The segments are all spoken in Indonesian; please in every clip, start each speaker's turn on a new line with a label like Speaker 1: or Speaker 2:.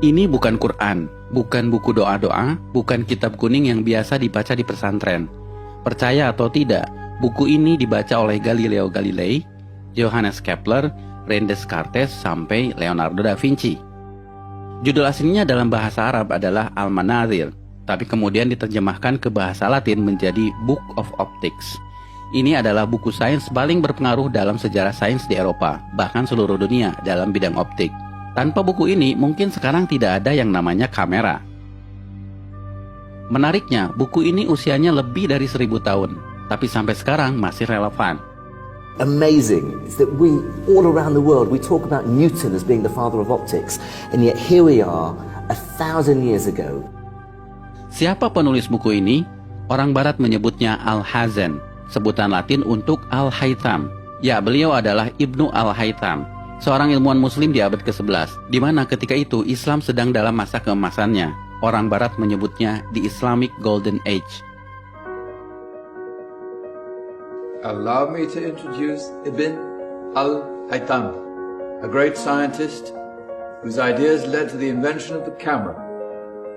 Speaker 1: Ini bukan Quran, bukan buku doa-doa, bukan kitab kuning yang biasa dibaca di pesantren. Percaya atau tidak, buku ini dibaca oleh Galileo Galilei, Johannes Kepler, René Descartes, sampai Leonardo da Vinci. Judul aslinya dalam bahasa Arab adalah Al-Manazil, tapi kemudian diterjemahkan ke bahasa Latin menjadi Book of Optics. Ini adalah buku sains paling berpengaruh dalam sejarah sains di Eropa, bahkan seluruh dunia dalam bidang optik. Tanpa buku ini, mungkin sekarang tidak ada yang namanya kamera. Menariknya, buku ini usianya lebih dari 1000 tahun, tapi sampai sekarang masih relevan.
Speaker 2: Amazing is that we, all around the world, we talk about Newton as being the father of optics, and yet here we are, 1,000 years ago.
Speaker 1: Siapa penulis buku ini? Orang Barat menyebutnya Al-Hazen, sebutan Latin untuk Al-Haytham. Ya, beliau adalah Ibnu Al-Haytham, seorang ilmuwan muslim di abad ke-11, di mana ketika itu Islam sedang dalam masa keemasannya. Orang Barat menyebutnya the Islamic Golden Age.
Speaker 3: Allow me to introduce Ibn Al-Haytham, a great scientist whose ideas led to the invention of the camera.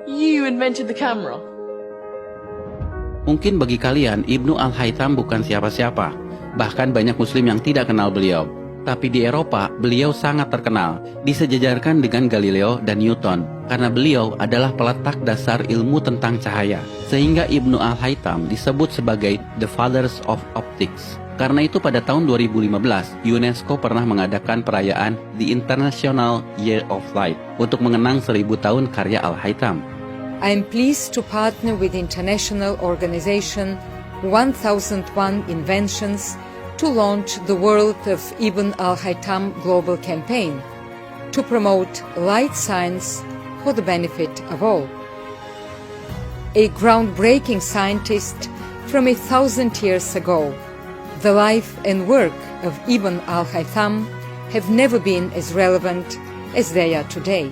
Speaker 4: You invented the camera?
Speaker 1: Mungkin bagi kalian, Ibnu Al-Haytham bukan siapa-siapa. Bahkan banyak muslim yang tidak kenal beliau. Tapi di Eropa, beliau sangat terkenal, disejajarkan dengan Galileo dan Newton, karena beliau adalah peletak dasar ilmu tentang cahaya. Sehingga Ibnu Al-Haytham disebut sebagai The Fathers of Optics. Karena itu pada tahun 2015, UNESCO pernah mengadakan perayaan The International Year of Light untuk mengenang 1000 tahun karya Al-Haytham.
Speaker 5: I am pleased to partner with the international organization 1001 Inventions to launch the World of Ibn Al-Haytham Global Campaign to promote light science for the benefit of all. A groundbreaking scientist from 1,000 years ago, the life and work of Ibn Al-Haytham have never been as relevant as they are today.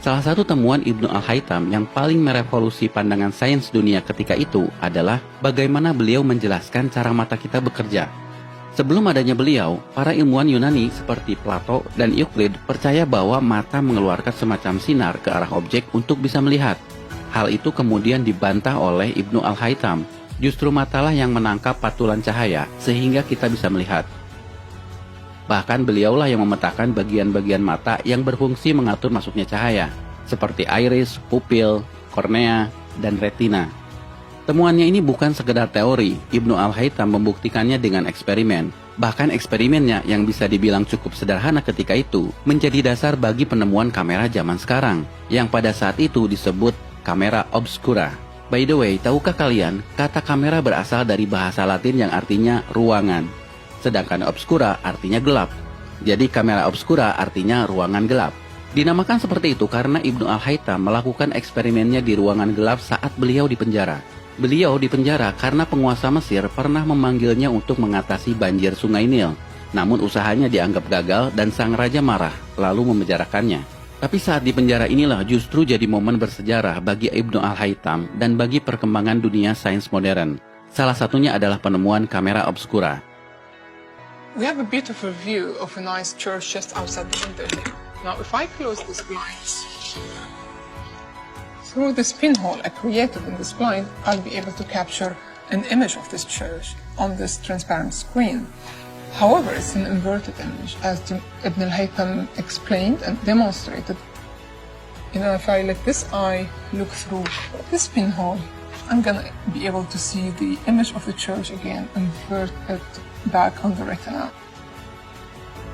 Speaker 1: Salah satu temuan Ibnu Al-Haytham yang paling merevolusi pandangan sains dunia ketika itu adalah bagaimana beliau menjelaskan cara mata kita bekerja. Sebelum adanya beliau, para ilmuwan Yunani seperti Plato dan Euclid percaya bahwa mata mengeluarkan semacam sinar ke arah objek untuk bisa melihat. Hal itu kemudian dibantah oleh Ibnu Al-Haytham. Justru matalah yang menangkap patulan cahaya sehingga kita bisa melihat. Bahkan beliaulah yang memetakan bagian-bagian mata yang berfungsi mengatur masuknya cahaya, seperti iris, pupil, kornea, dan retina. Temuannya ini bukan sekedar teori, Ibnu Al-Haytham membuktikannya dengan eksperimen. Bahkan eksperimennya yang bisa dibilang cukup sederhana ketika itu, menjadi dasar bagi penemuan kamera zaman sekarang, yang pada saat itu disebut kamera obscura. By the way, tahukah kalian, kata kamera berasal dari bahasa Latin yang artinya ruangan. Sedangkan obscura artinya gelap. Jadi kamera obscura artinya ruangan gelap. Dinamakan seperti itu karena Ibnu Al-Haytham melakukan eksperimennya di ruangan gelap saat beliau di penjara. Beliau di penjara karena penguasa Mesir pernah memanggilnya untuk mengatasi banjir sungai Nil. Namun usahanya dianggap gagal dan sang raja marah, lalu memenjarakannya. Tapi saat di penjara inilah justru jadi momen bersejarah bagi Ibnu Al-Haytham dan bagi perkembangan dunia sains modern. Salah satunya adalah penemuan kamera obscura.
Speaker 4: We have a beautiful view of a nice church just outside the window here. Now, if I close this blinds, through this pinhole I created in this blind, I'll be able to capture an image of this church on this transparent screen. However, it's an inverted image, as Ibn al-Haytham explained and demonstrated. If I let this eye look through this pinhole, I'm gonna be able to see the image of the church again, invert it back on the retina.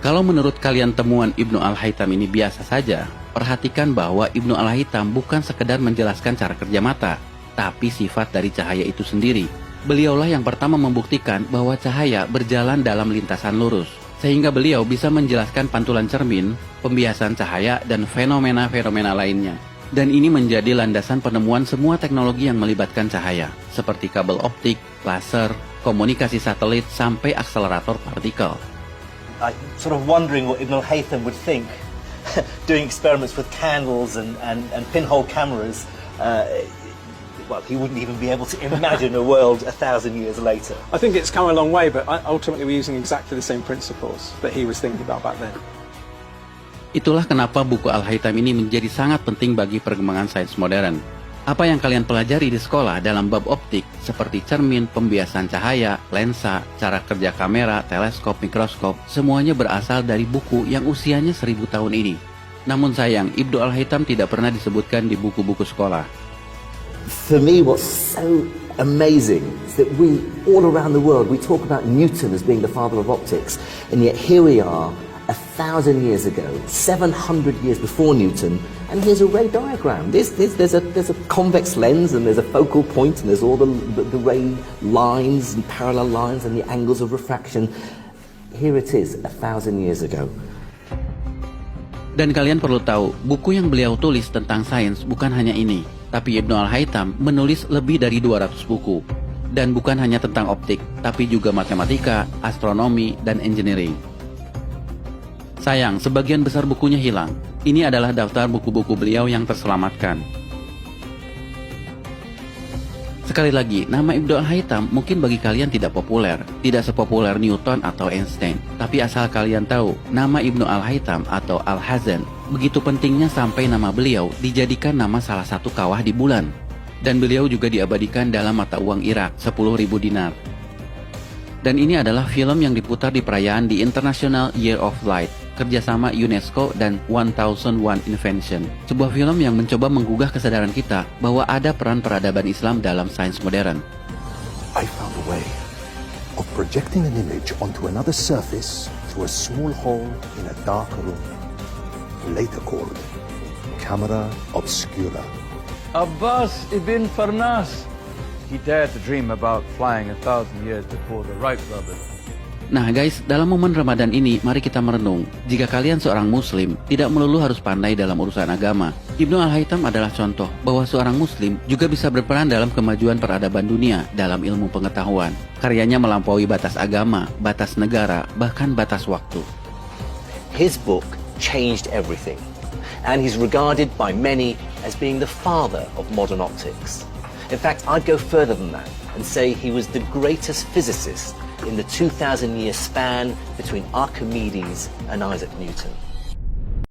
Speaker 1: Kalau menurut kalian temuan Ibnu Al-Haytham ini biasa saja, perhatikan bahwa Ibnu Al-Haytham bukan sekedar menjelaskan cara kerja mata, tapi sifat dari cahaya itu sendiri. Beliaulah yang pertama membuktikan bahwa cahaya berjalan dalam lintasan lurus, sehingga beliau bisa menjelaskan pantulan cermin, pembiasan cahaya, dan fenomena-fenomena lainnya. Dan ini menjadi landasan penemuan semua teknologi yang melibatkan cahaya, seperti kabel optik, laser, komunikasi satelit, sampai akselerator partikel.
Speaker 6: I'm sort of wondering what Ibn al-Haytham would think doing experiments with candles and pinhole cameras. Well, he wouldn't even be able to imagine a world 1,000 years later.
Speaker 7: I think it's come a long way, but ultimately we're using exactly the same principles that he was thinking about back then.
Speaker 1: Itulah kenapa buku Al-Haytham ini menjadi sangat penting bagi perkembangan sains modern. Apa yang kalian pelajari di sekolah dalam bab optik seperti cermin, pembiasan cahaya, lensa, cara kerja kamera, teleskop, mikroskop, semuanya berasal dari buku yang usianya 1000 tahun ini. Namun sayang, Ibnu Al-Haytham tidak pernah disebutkan di buku-buku sekolah.
Speaker 2: For me, what's so amazing is that we, all around the world, we talk about Newton as being the father of optics, and yet here we are, 1,000 years ago, 700 years before Newton, and here's a ray diagram. There's a convex lens, and there's a focal point, and there's all the ray lines and parallel lines and the angles of refraction. Here it is, 1,000 years ago.
Speaker 1: Dan kalian perlu tahu, buku yang beliau tulis tentang sains bukan hanya ini, tapi Ibnu Al-Haytham menulis lebih dari 200 buku. Dan bukan hanya tentang optik, tapi juga matematika, astronomi, dan engineering. Sayang, sebagian besar bukunya hilang. Ini adalah daftar buku-buku beliau yang terselamatkan. Sekali lagi, nama Ibnu Al-Haytham mungkin bagi kalian tidak populer, tidak sepopuler Newton atau Einstein. Tapi asal kalian tahu, nama Ibnu Al-Haytham atau Al-Hazan begitu pentingnya sampai nama beliau dijadikan nama salah satu kawah di bulan. Dan beliau juga diabadikan dalam mata uang Irak, 10.000 dinar. Dan ini adalah film yang diputar di perayaan di International Year of Light, kerjasama UNESCO dan 1001 Invention. Sebuah film yang mencoba menggugah kesadaran kita bahwa ada peran peradaban Islam dalam sains modern.
Speaker 7: I found a way of projecting an image onto another surface through a small hole in a dark room, later called camera obscura.
Speaker 3: Abbas ibn Farnas. He dared to dream about flying 1,000 years before the Wright brothers.
Speaker 1: Nah guys, dalam momen Ramadan ini, mari kita merenung. Jika kalian seorang muslim, tidak melulu harus pandai dalam urusan agama. Ibnu Al-Haytham adalah contoh bahwa seorang muslim juga bisa berperan dalam kemajuan peradaban dunia dalam ilmu pengetahuan. Karyanya melampaui batas agama, batas negara, bahkan batas waktu.
Speaker 2: His book changed everything, and he's regarded by many as being the father of modern optics. In fact, I'd go further than that and say he was the greatest physicist in the 2,000-year span between Archimedes and Isaac Newton.